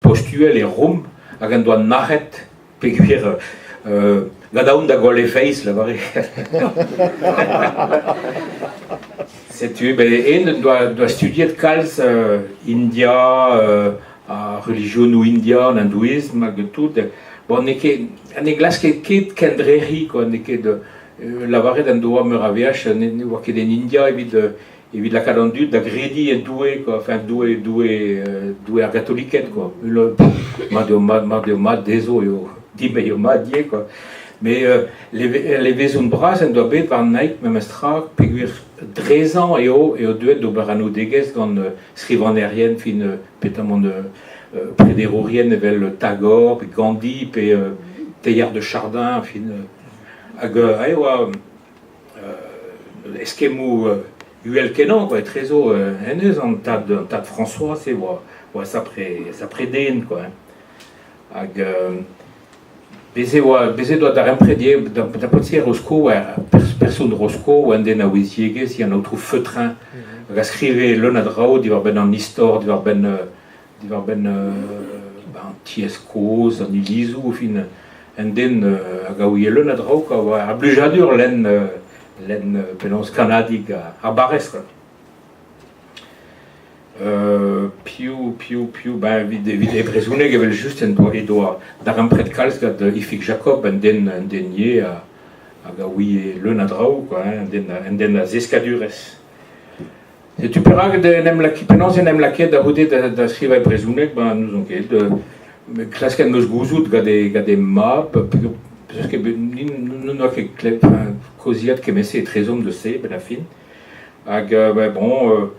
postuel et rum, hag an doa nahet, peguir, gadaoun da gole feiz, la vare. C'est-tu, ben, doit studier de calz India, religion ou India, l'hindouisme, hag tout. Bon, an e glas ket kendreri, quoi, ne ket la vare d'an doa meuraviach, ne oa ket en India, evit la kalandu da gredi et doué, quoi, enfin doué ar gatoliket, quoi. Mad dezo yo, dime yo madie, quoi. Mais les vezon bras en doa bet var naik memestra peguir 13 ans et au duet d'oberano degez gant skrivanerien fin petamon prédérorien evel Tagore, Gandhi, pe Teilhard de Chardin, fin hag oa eskemou UL Kenan, quoi, trezo hennez an tad François, c'est oa sa preden, quoi. Hag Beze doit dar imprédier, da potier Roscoe, personne Roscoe, ou un den a ouiziege, si an autre feutrin, hag a skrive leun a drao, divar ben an istor, divar ben Tiescoz, an ilizou, fin, un den hag a ouie leun a drao, quoi, a blujadur len penons kanadig a barès, quoi. Piu, ben, vid ebrezounek evel just en doa dar impred kalz gant Ifig Jacob en den ye hag a ouie leun a drao, quoi, en den a zeskadurez. Et tu perag penons en em laket da houde da skriva ebrezounek, ben, nous on ket, klasket meus gouzout gant e map, parce que nous n'avons que cosiat que mais c'est très homme de ces ben la fin hag ben bon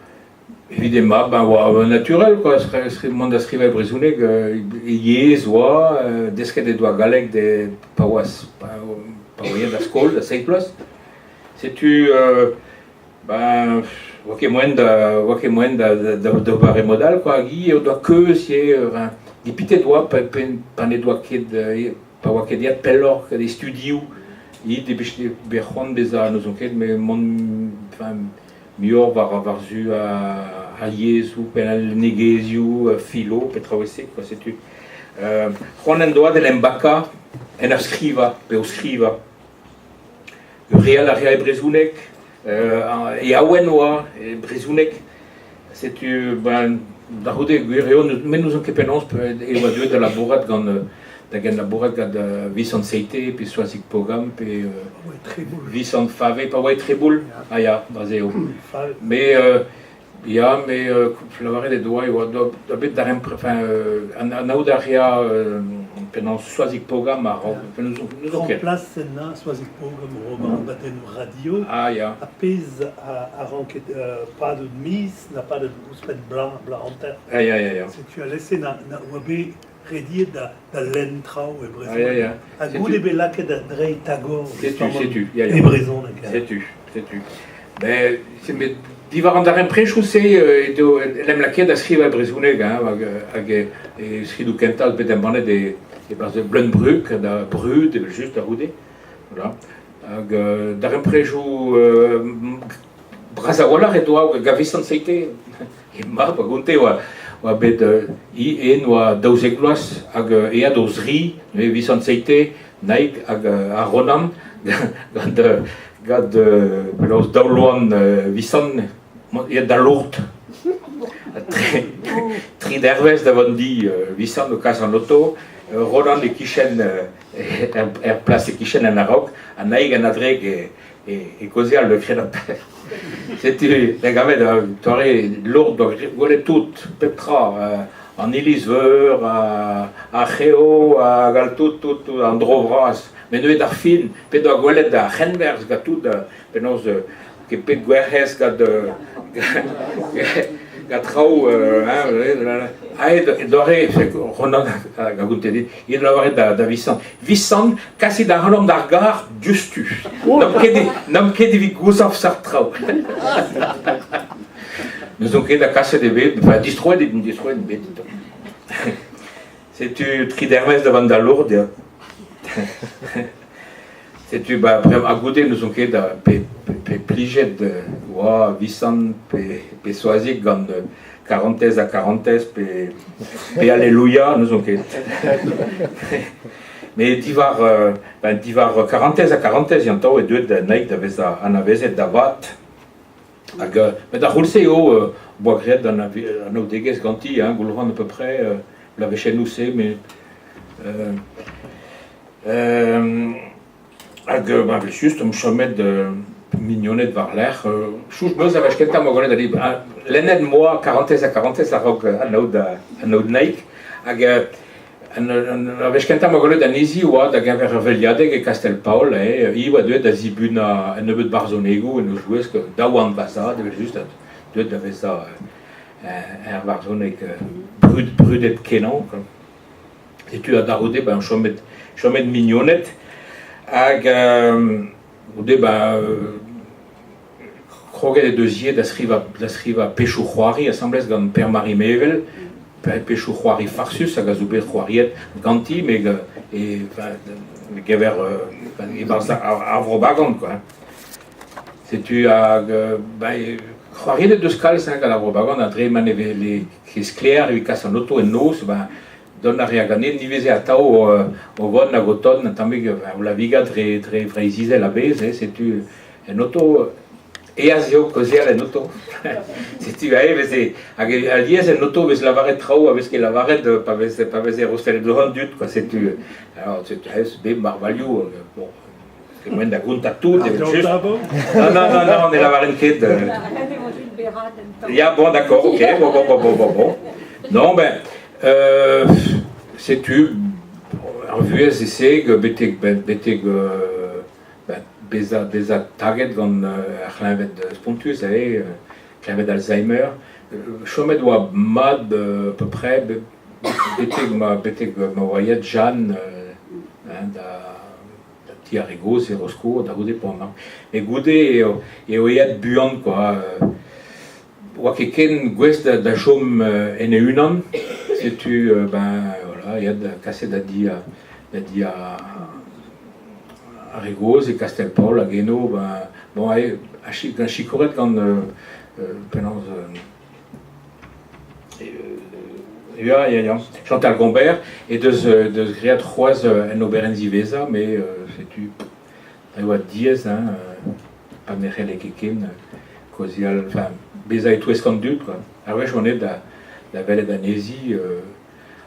évidemment ben naturel quoi serait monde à scriva brisounek yez oa desque des doigts galek des pawas paoyen da skol da 5 plus c'est tu ben ok moins da barre modal quoi gi doit que c'est des petites doigts pas des doigts qui pa oa ket diat pellor des studios i de bechon beza nous onket mais mon mior var zu a yezu penal negezio philo petraoese quoi c'est tu on en doa de l'embaka en skriva pe skriva real area brezounek et awenoa brezounek c'est tu ben da hode guerreo mais nous onket penons et oa de la bourrade gant da gen labourat gant Vicent Seite, pe Soazic Pogam, pe Vicent Fave, pa oa treboul, ya, brazeo. Mais, flavare de doa, da bet dar an aoud aria, penant Soazic Pogam, nous en place, c'est Soazic Pogam, roman baten radio, a pez a ranket pas de mise, n'a pas de ouspen blanc en terre. C'est tu as laissé na oabe redier da lentrao e brezon. A gout ebe laket da drei Tagore. C'est-tu. E brezon. C'est-tu. Ben, divar an dar emprechou se, lem laket da skriva brezounek, hag e skridou kental bet en banet e blun bruk, da brud, just da roude. Voilà. Hag dar emprechou brazaolar e doa gavisan seite. E ma, bagonte oa bet en oa daouz egloaz hag ea daouz ri, Vicent Seite, naik hag a Ronan, gant penaos daouloan Vicent, ea da lourt. Tri d'ervez davon di Vicent o kas an loto, Ronan e kichen, plas e kichen en arok, a naik an adreg e kozial le kred an per. C'était la gamme toare lourd gole tout petra en Elisver a Cheo a gal tout en Drovras mais nous dar fin pe do gole da Henvers ga tout penos que pe guerres ga de gatrau doré Ronan ga gunte dit il l'avoir da Vicent quasi da holom d'argar justu nam ke de gusaf sartrau nous on da casse de bête enfin destroy de bête c'est tu tri d'Hermès de Vandalourde c'est tu bah après à goûter nous on pe pliget de Vicent pe Soazic gant 40 à 40 et alléluia nous ont mais divar 40 à 40 yantao et deux de naik d'aveza anaveze davat mais da hulseo boagret dans un deges ganti hein goulran à peu près l'avait chez nous c'est mais juste un chemin de mignonnet var l'air chouche beuz avec quelqu'un mogolé d'aller l'année moi 40 à 40 ça rock un autre naik avec quelqu'un mogolé d'Anisi ou da gaver veliade et Castel Paul et il va deux d'azibuna un peu de Barzonego et nous jouer ce que dawan basa de juste deux d'avait ça un Barzonek brudet kenon et tu as darodé ben chemin de mignonnette ag Kroget et deuxième d'asriva pêchou croiri assemblée dans Père Marie Mevel pêchou croiri farsus à gazoubé croiriet ganti mais et gaver et barza avrobagon quoi c'est tu à croiriet de scales à l'avrobagon à dreman les qui se clair et casse en auto et nos donne à gagner nivese à tao au von à goton tamé la viga très fraisise la base c'est tu un auto et asio così à l'auto si tu vas c'est à lier c'est l'auto mais la varette trop avec la varette pas rostel de rendu quoi c'est tu alors c'est bien marvalio bon c'est moins d'agunta tout non on est la varette qui il y a bon d'accord OK bon non ben c'est-tu en vue c'est que betek beza target van climbet spontus et climbet d'Alzheimer chemin doit mad à peu près betek ma voyait Jeanne da Tiarigo c'est Roscoe da goudé pour moi et goudé et voyait buant quoi Wakeken gwest da chom en unan c'est tu voilà il y a de casser d'adi à Rigos et Castelpaul à Guéno bon à chicoret quand penance Chantal Gombert et de créer trois en Oberenzivesa mais c'est tu à diez hein pas merel et keken cosial enfin beza et tout escandut quoi alors j'en ai la belle d'Anésie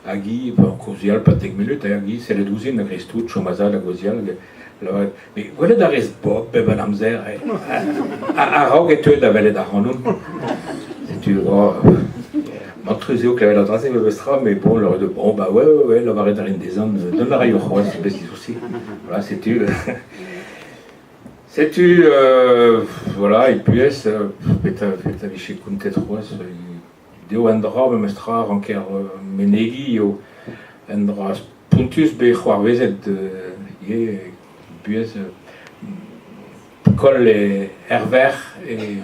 à Guy cosial pas de minutes à Guy c'est le 12e de Christout Chomaza la cosial mais voilà d'arrêt Bob ben amzer à Rogue et tu la belle d'Aronon c'est tu Montrezio que la tracé Vestra mais bon leur de bon bah ouais la varette d'Arine des Andes de la rayon roi c'est petit souci voilà c'est tu c'est-tu voilà et puis beta chez Kuntet Rose deo andra mestra ranker menegi o andra puntus be khoar vezet ye puis col et herver et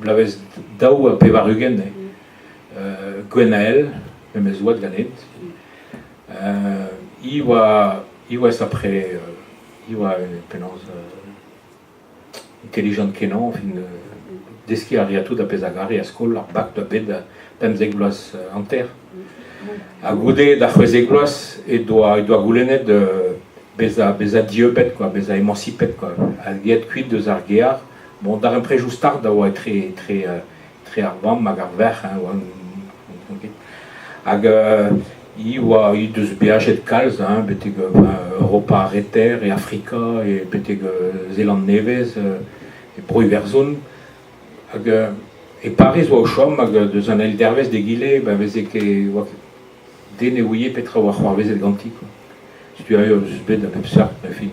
blavez dao pevarugen Gwenaël même zoa de ganet il va après il va penance intelligent kenan fin deski ariatu da pesagari a skol ar bak da bed pemzegloas en terre a goude da frezegloas et doit goulenet de beza diepet quoi beza émancipet quoi a giet kuit de zargear bon dar un préjustar da wa très arvam magar ver hein ag il de biaget de calz hein beteg Europa Reter et Africa et beteg Zélande Neves et Bruverzon ag et Paris wa chom ag de zanel derves de guilé ben vezek dene ouye petra wa khwar vezet ganti quoi si tu as eu bed a pepsa la fin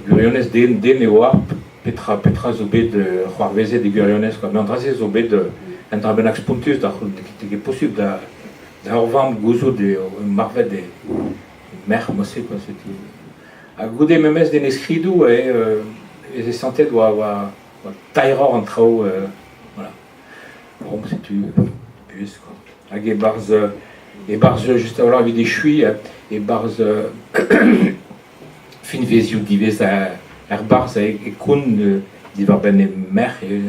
guriones dene wa petra zo bed khwar vezet de guriones quoi mais entrase zo bed un trabenax puntus da qui est possible da Orvam Gouzo de Marvet de Mer, moi c'est quoi c'était. À Goudé Memes de Nescridou et les santé doit avoir Taïra en trop voilà. Bon c'est tu plus quoi. À Gebarz et Barz juste avant avec des chuis et Barz fin Vésiou divers à Barz et Kun d'Ivarben et Mer et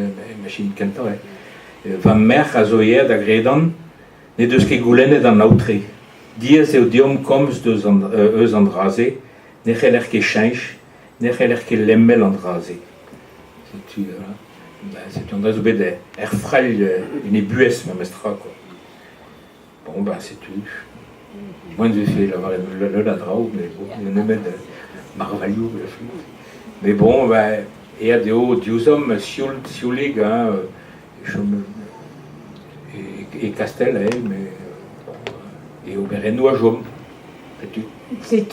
machine cantor Van mer a zo ea da gredan, ne deus ket goulennet an aotre. Diaz eo diom komz eus an draze, ne c'heller ket chench, ne c'heller ket lemmel an draze. C'est un drezo bet frel une buez ma mestra, quoi. Bon, ben, c'est tout. Moi, je fais le ladrao, mais bon, il y en a même marvaliou. Mais bon, ben, il y a des hauts, des hommes, siolig, hein, et Castel, mais, et au Berenou à Jaume. C'est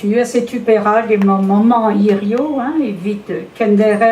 tu paiera les moments irio, hein, et vite, Kendere.